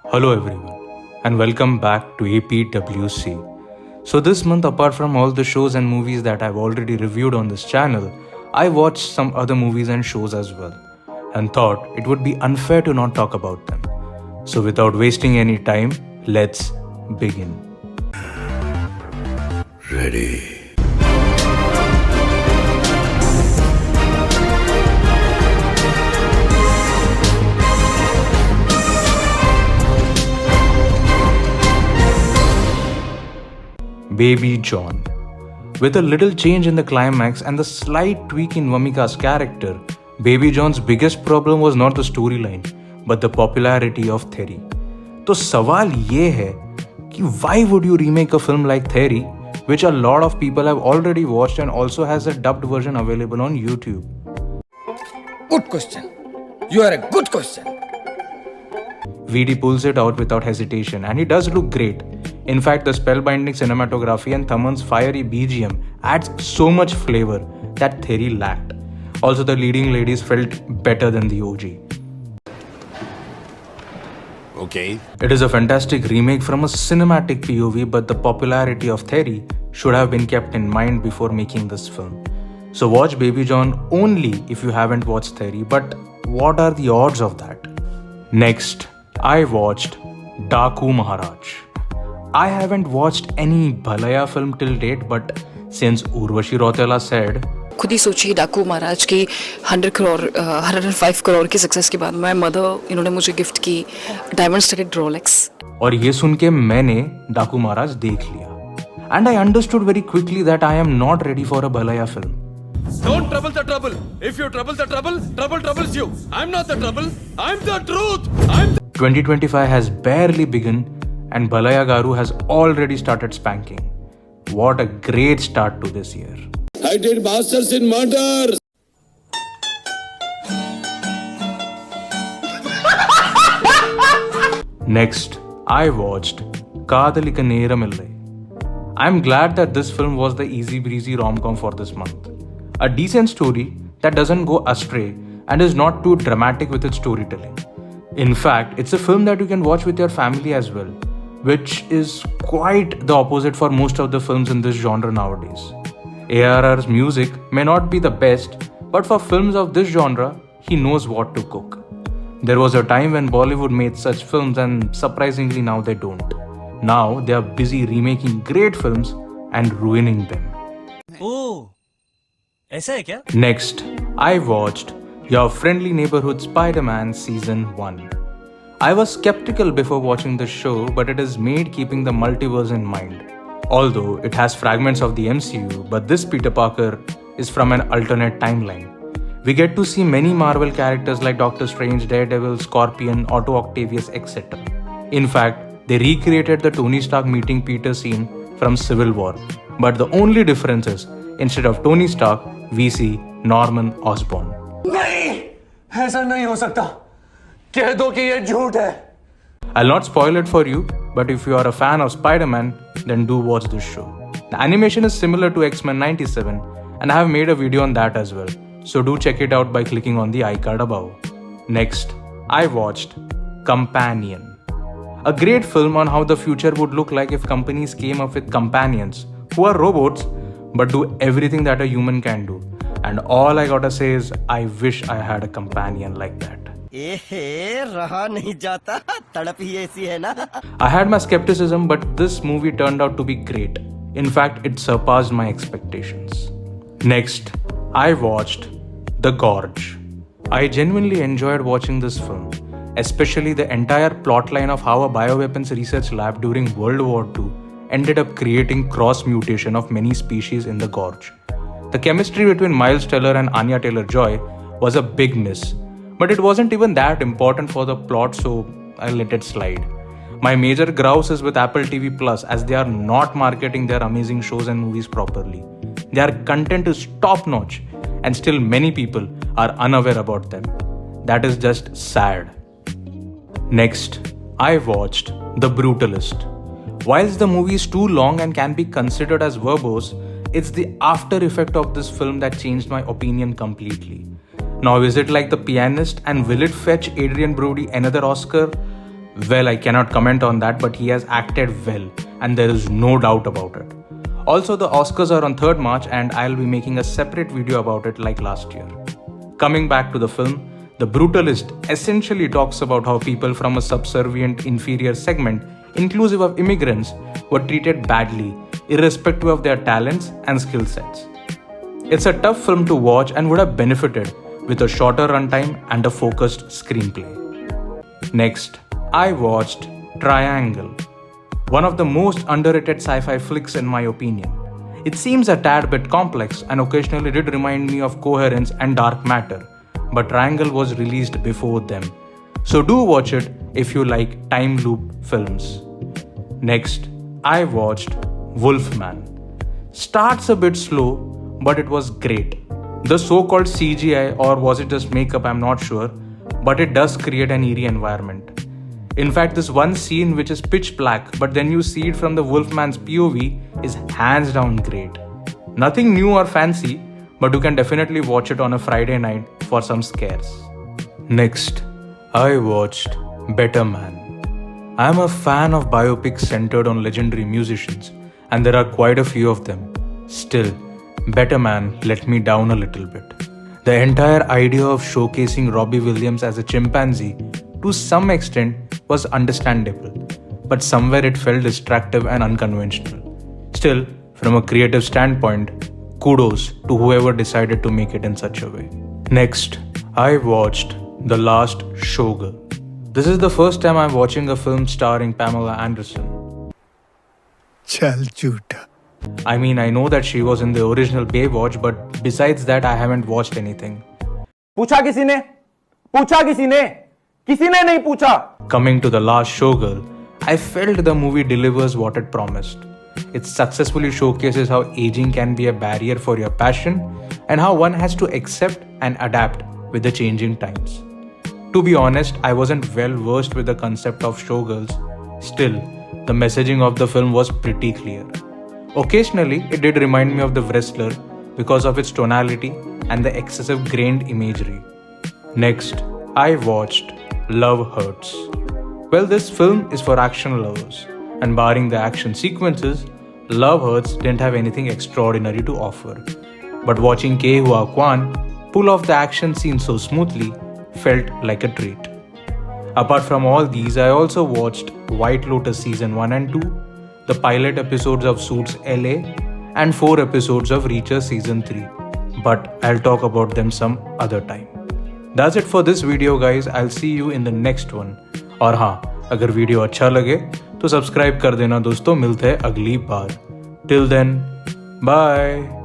Hello everyone and welcome back to APWC. So this month, apart from all the shows and movies that I've already reviewed on this channel, I watched some other movies and shows as well and thought it would be unfair to not talk about them. So without wasting any time, let's begin. Ready. Baby John. With a little change in the climax and the slight tweak in Vamika's character, Baby John's biggest problem was not the storyline, but the popularity of Theri. तो सवाल ये है कि why would you remake a film like Theri, which a lot of people have already watched and also has a dubbed version available on YouTube? Good question. You are a good question. VD pulls it out without hesitation and he does look great. In fact, the spellbinding cinematography and Thaman's fiery BGM adds so much flavor that Theri lacked. Also, the leading ladies felt better than the OG. Okay. It is a fantastic remake from a cinematic POV, but the popularity of Theri should have been kept in mind before making this film. So watch Baby John only if you haven't watched Theri, but what are the odds of that? Next, I watched Daaku Maharaaj. I haven't watched any balayya film till date, but since Urvashi Rautela said, खुद ही सोचिए डाकू महाराज की 105 करोड़ की success के बाद my mother इन्होंने मुझे gift की डायमंड स्टडेड रोलेक्स और ये सुन के मैंने डाकू महाराज देख लिया. And I understood very quickly that I am not ready for a balayya film. Don't trouble the trouble. If you trouble the trouble, trouble troubles you. I'm not the trouble. I'm the truth. 2025 has barely begun and Balayya Garu has already started spanking. What a great start to this year. I did masters in murder. Next, I watched Kadhalikka Neramillai. I'm glad that this film was the easy breezy rom-com for this month. A decent story that doesn't go astray and is not too dramatic with its storytelling. In fact, it's a film that you can watch with your family as well, which is quite the opposite for most of the films in this genre nowadays. ARR's music may not be the best, but for films of this genre, he knows what to cook. There was a time when Bollywood made such films and surprisingly now they don't. Now they are busy remaking great films and ruining them. Oh, ऐसा है क्या? Next, I watched Your Friendly Neighborhood Spider-Man Season 1. I was skeptical before watching the show, but it is made keeping the multiverse in mind. Although it has fragments of the MCU, but this Peter Parker is from an alternate timeline. We get to see many Marvel characters like Doctor Strange, Daredevil, Scorpion, Otto Octavius, etc. In fact, they recreated the Tony Stark meeting Peter scene from Civil War. But the only difference is, instead of Tony Stark, we see Norman Osborn. नहीं, ऐसा नहीं हो सकता. कह दो कि ये झूठ है. I'll not spoil it for you, but if you are a fan of Spider-Man, then do watch this show. The animation is similar to X-Men 97, and I have made a video on that as well. So do check it out by clicking on the iCard above. Next, I watched Companion. A great film on how the future would look like if companies came up with companions who are robots but do everything that a human can do. And all I gotta say is, I wish I had a companion like that. रहा नहीं जाता, तड़प ही ऐसी है ना. I had my skepticism, but this movie turned out to be great. In fact, it surpassed my expectations. Next, I watched The Gorge. I genuinely enjoyed watching this film, especially the entire plotline of how a bioweapons research lab during World War II ended up creating cross-mutation of many species in the Gorge. The chemistry between Miles Teller and Anya Taylor-Joy was a big miss, but it wasn't even that important for the plot, so I let it slide. My major grouse is with Apple TV Plus as they are not marketing their amazing shows and movies properly. Their content is top-notch and still many people are unaware about them. That is just sad. Next, I watched The Brutalist. Whilst the movie is too long and can be considered as verbose, it's the after effect of this film that changed my opinion completely. Now, is it like The Pianist and will it fetch Adrian Brody another Oscar? Well, I cannot comment on that, but he has acted well, and there is no doubt about it. Also, the Oscars are on 3rd March, and I'll be making a separate video about it like last year. Coming back to the film, The Brutalist essentially talks about how people from a subservient inferior segment, inclusive of immigrants, were treated badly, irrespective of their talents and skill sets. It's a tough film to watch and would have benefited with a shorter runtime and a focused screenplay. Next, I watched Triangle, one of the most underrated sci-fi flicks in my opinion. It seems a tad bit complex and occasionally did remind me of Coherence and Dark Matter, but Triangle was released before them. So do watch it if you like time loop films. Next, I watched Wolfman. Starts a bit slow, but it was great. The so-called CGI, or was it just makeup, I'm not sure, but it does create an eerie environment. In fact, this one scene which is pitch black, but then you see it from the Wolfman's POV is hands down great. Nothing new or fancy, but you can definitely watch it on a Friday night for some scares. Next, I watched Better Man. I am a fan of biopics centered on legendary musicians, and there are quite a few of them. Still, Better Man let me down a little bit. The entire idea of showcasing Robbie Williams as a chimpanzee to some extent was understandable, but somewhere it felt distractive and unconventional. Still, from a creative standpoint, kudos to whoever decided to make it in such a way. Next, I watched The Last Showgirl. This is the first time I'm watching a film starring Pamela Anderson. Chal jhoota. I mean, I know that she was in the original Baywatch, but besides that, I haven't watched anything. पूछा किसी ने? पूछा किसी ने? किसी ने नहीं पूछा. Coming to The Last Showgirl, I felt the movie delivers what it promised. It successfully showcases how aging can be a barrier for your passion and how one has to accept and adapt with the changing times. To be honest, I wasn't well versed with the concept of showgirls. Still, the messaging of the film was pretty clear. Occasionally, it did remind me of The Wrestler because of its tonality and the excessive grained imagery. Next, I watched Love Hurts. Well, this film is for action lovers, and barring the action sequences, Love Hurts didn't have anything extraordinary to offer. But watching Ke Hua Kwan pull off the action scene so smoothly felt like a treat. Apart from all these, I also watched White Lotus Season 1 and 2, the pilot episodes of Suits LA, and 4 episodes of Reacher Season 3. But I'll talk about them some other time. That's it for this video guys. I'll see you in the next one. और हाँ, अगर video अच्छा लगे तो subscribe कर देना दोस्तों. मिलते हैं अगली बार. Till then, bye.